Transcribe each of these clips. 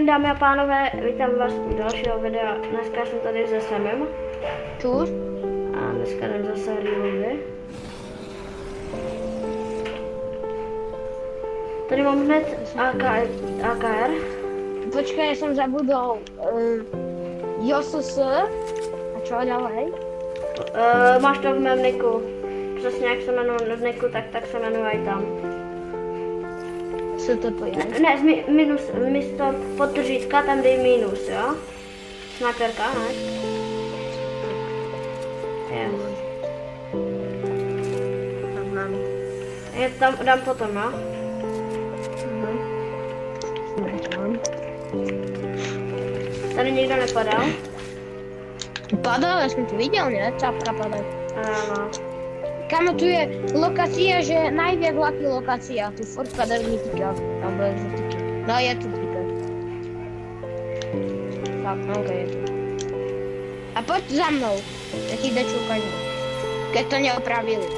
den, dámy a pánové, vítám vás u dalšího videa. Dneska jsem tady se Semem. Tu? A dneska jdem zase reloady. Tady mám hned AKR. Počkej, já jsem zabudol. JOSS. A čo ďalej? Máš to v mém niku. Přesně jak se jmenuji v niku, tak se jmenuji i tam. Co to je? Ne, minus, místo podtržítka tam dej minus, jo? Sniperka, ne? Yes. Je tam, dám potom, jo? Tady nikdo nepadal? Padal, já jsem to viděl, ne? Čapka padal. Áno. Kamo, tu je lokácia, že najviac laký lokácia. Tu Fort Kadernítika. Tam bude žlutýky. No, je tu týka. Tak, no, ok, je tu. A poď za mnou. Ja ti dačo ukážem. Keď to neopravili.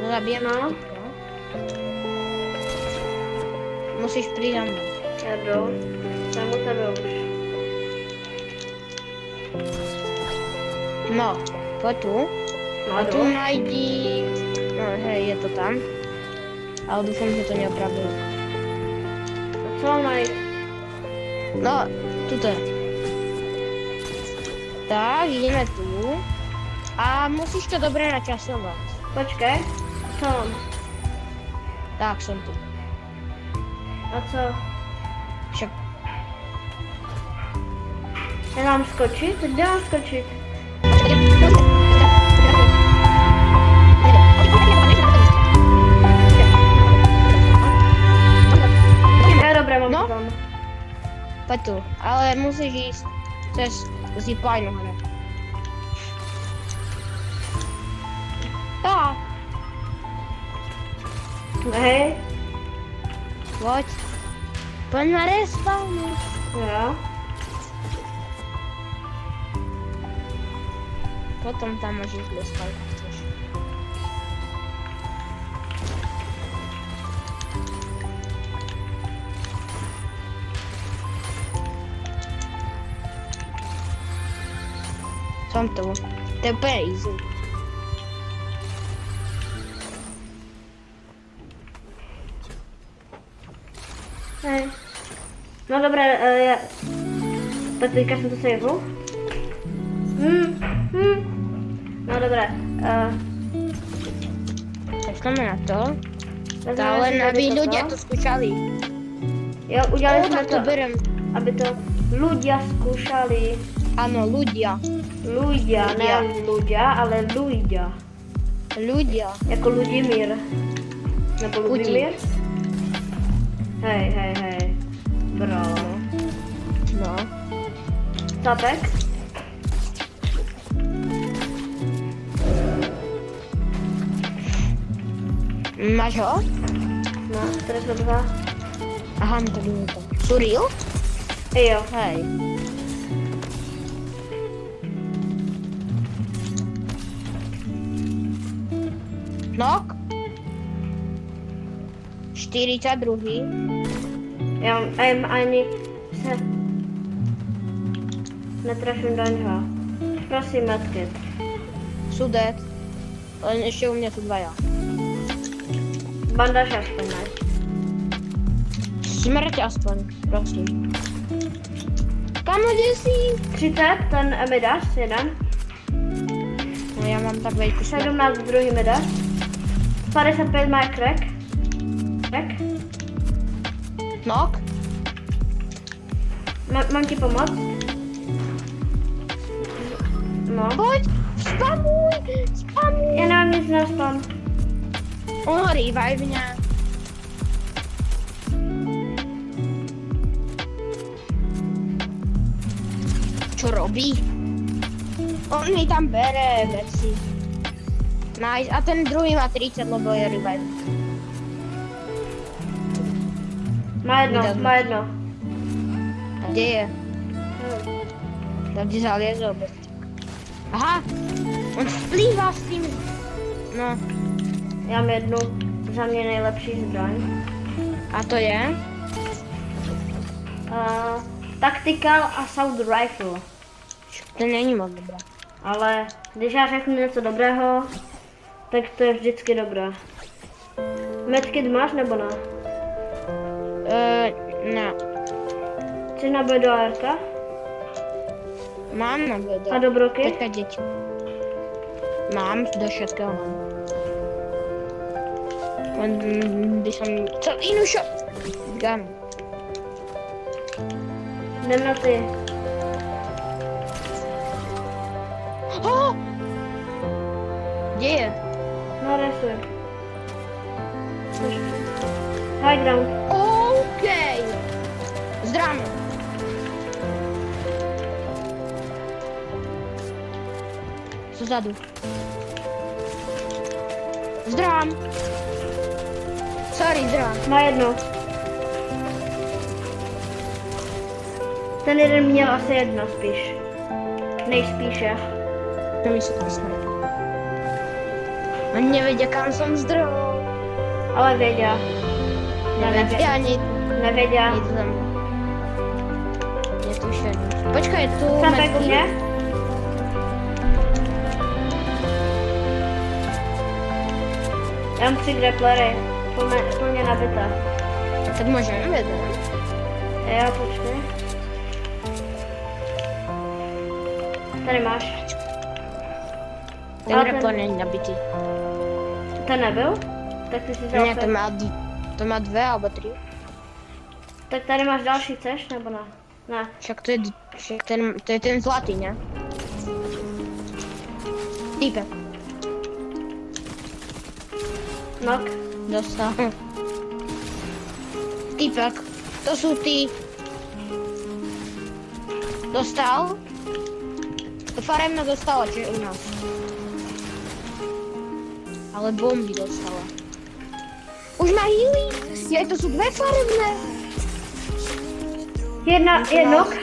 No, zabijem. No. Musíš prísť za mnou. Já jdu. Jsem u tebe už. No, poď tu. No, A tu jdu. najdi... No, hej, je to tam. Ale dúfam, že to neopravili. A co mám najít? No, tuto je. Tak, ideme tu. A musíš to dobre načasovať. Počkej. Co mám? Tak, som tu. A co? Však, Já mám skočit? Kde mám skočit? Je dobré, mám No. to tam. poď tu. Ale musíš ísť cez zipline hore. Tak, Hej. poď. Poď na respawnu. Jo. Potom tam môžeš dostať, ak chceš. Som tu. To je úplne easy. Hej. No dobré, já... Tak teďka jsem to sejvu. No dobré. Počkáme na to. vezmeme Ale si tady aby toto. ľudia to skúšali. Jo, udělali jsme Tak to to, berem. aby to ľudia zkoušeli. Áno, ľudia. Ľudia, ne ľudia, ale ľudia. Ľudia. Jako Ludimír. Nebo Ludimír? Hej. Bravo. No. Tapek? Máš ho? No, 42. Aha, no to nie to. Suril? Jo. Hej. Nok? 42. Já ani se netrefím do něho. Prosím, medkit. Sudet. Len ešte u mňa sú dvaja. Bandaž aspoň ne. Smrť aspoň, prosím. Kamo, kde si? 30, ten mi dáš, jeden. No ja mám tak veľkú smrť. 17, druhý mi dáš. 55 má crack. Nok? Mám ti pomoct? No. Poď, spamuj, spamuj. Já nemám nic na spam. On ho revive mňa. Čo robí? On mi tam bere veci. Nice. A ten druhý má 30, lebo je revive. Má jedno. A kde je? Tam ti zaliezol bez. Aha! On splývá s tým. No. Já mám jednu za mě nejlepší zbraň. A to je? Tactical Assault Rifle. To není moc dobré. Ale když já řeknu něco dobrého, tak to je vždycky dobré. Medkit máš nebo ne? Ne. Chceš na BDRka? Mám na video. A dobroky? Teďka děti. Mám, do všetkého mám. Len by som... Co inú šo... Gun. Jdem na ty. Oh! Kde je? No resuj. High ground. OK. Zdravím. Zozadu. Zdravím. Sorry, zdravím. Má jedno. Ten jeden měl asi jedno spíš. Nejspíše. To mi se to snad. On nevedia, kam som zdrhol. Ale věděl. Ja Nevěděl. nejdu za mnou. Netuším. Počkaj, tu Sápek u mě? Já mám 3 grapplery. Plně nabité. Tak môžeme vedieť. Já počkej. Tady máš. Ten Ale repor není nabitý. Ten nebyl? Tak ty si vzal Ne, to má 2 alebo 3. Tak tady máš další, chceš nebo ne? Ne. Však to je ten zlatý, ne? Týpek. Knock. Dostal. Týpek. To sú tí. Dostal. Faremna dostala, čiže u nás. Ale bomby dostala. Už má healy? Jej, to sú 2 faremné. Jedna, je knock.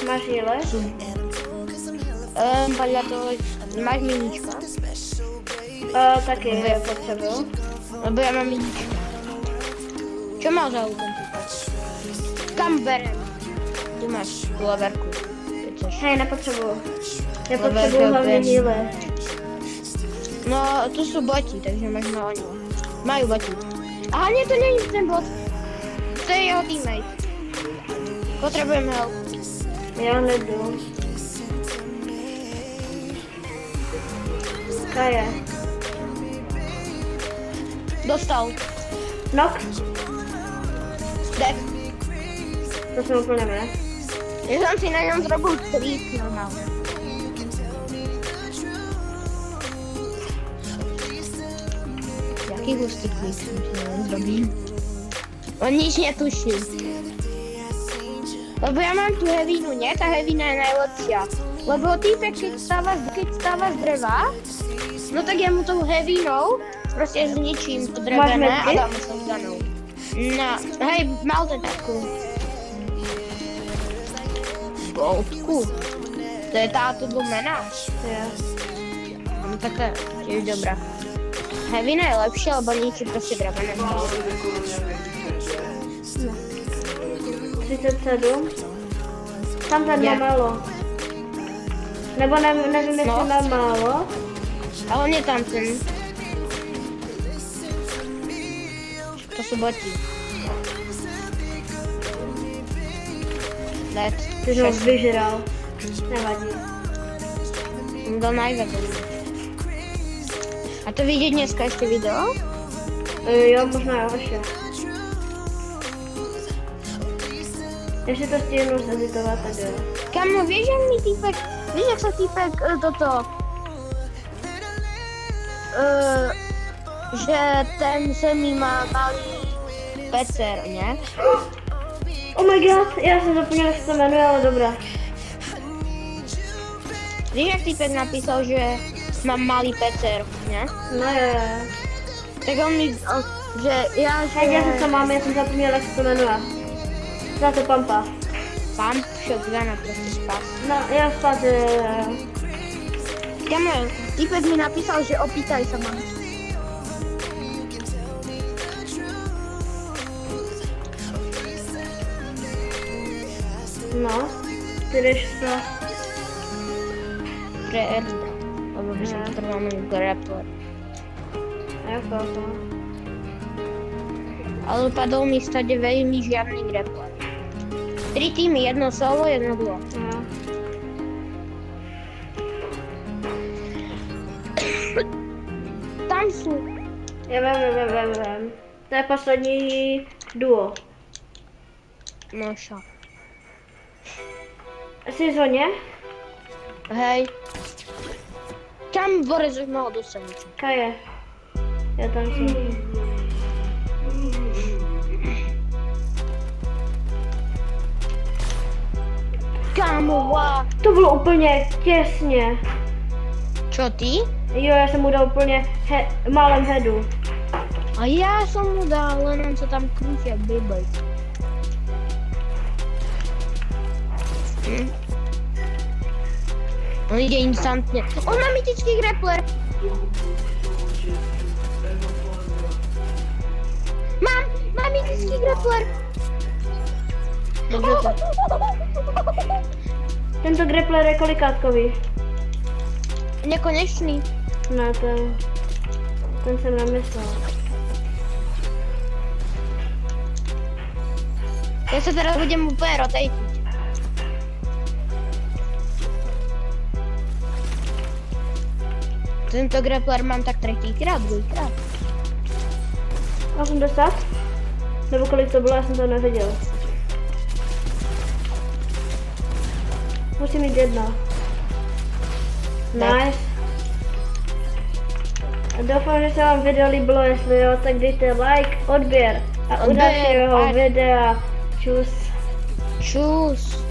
Máš healer? Podľa toho, máš minička? Taky potřebuju. Lebo ja mám minička. Čo mal za útom? Kam berem? Tu máš tú leverku. Hej, nepotřebuju. Já Level potřebuju hlavně best. healer. No, tu sú boti, takže možno oni. Majú boti. Aha, nie, to nie je ten bot. To je jeho teammate. Potrebujem help. Já nejdu. Kaje. Dostal. Knock. Dead. To jsem úplně ne. Ja som si na ňom zrobil trik normálne. Jaký hustý klik som si na ňom zrobil. On nič netuší. Lebo ja mám tu heavinu, nie? Tá hevina je najlepšia. Lebo týpek, keď stáva z dreva, no tak ja mu tou hevinou proste zničím to drevené a dám mu sa zdanou. No, hej, mal ten takú. Goldku. To je táto domena? Jo. No tak to je tiež dobrá. Hevina je lepšia, lebo ničí proste drevené. 37. Tam ten má málo. Nebo nevím, jestli má málo. Ale on je tam ten. To sú boti. Dead. Ty jsi ho vyžral. Nevadí. On dal najviac. A to vidieť dneska ešte video? Jo, možná jo, ještě. Ještě to stihnu zeditovat, tak jo. Kamo, vieš, jak mi týpek, vieš, jak sa týpek toto, že ten Semi má malý pecer, ne? Oh my god, já jsem zapomněla, jak se to jmenuje, ale dobrá. Vieš, jak týpek napísal, že mám malý pecer, ne? No jo. Tak on mi, že ja, že... Hej, já jsem to mám, já jsem zapomněla, jak se to jmenuje. Za to pampa. Pump shotguna proste spas. No, já spát, Kamo, týpek mi napísal, že opýtaj sa ma. No, 400. Pre airdrop. Lebo by som potreboval mať grappler. Jako to? Ale padol mi stade veľmi žiadny grappler. 3 týmy, jedno solo, jedno duo. No. Tam sú. Já vem. To je poslední duo. No čo. Jsi v zóně? Hej. Tam Borec už mohol dosiahnuť. Kaje. Já tam jsem. Kámo, wow. To bylo úplně těsně. Čo ty? Jo, já jsem mu dal úplně málem headu. A ja som mu dal, len on sa tam krúti jak Beyblade. On ide instantne. On má mytický grappler. Mám mytický grappler. Dobře to. Tento grappler je kolikátkový? Nekonečný. No, ten jsem nemyslel. Ja sa teraz budem úplne rotate. Tento grappler mám tak třetíkrát, druhýkrát. 80? Nebo kolik to bylo, já jsem to neviděl. Musím mít jedna. Nice. A doufám, že se vám video líbilo, jestli jo, tak dejte like, odběr a u Odběr, dalšího a- videa. Čus. Čus.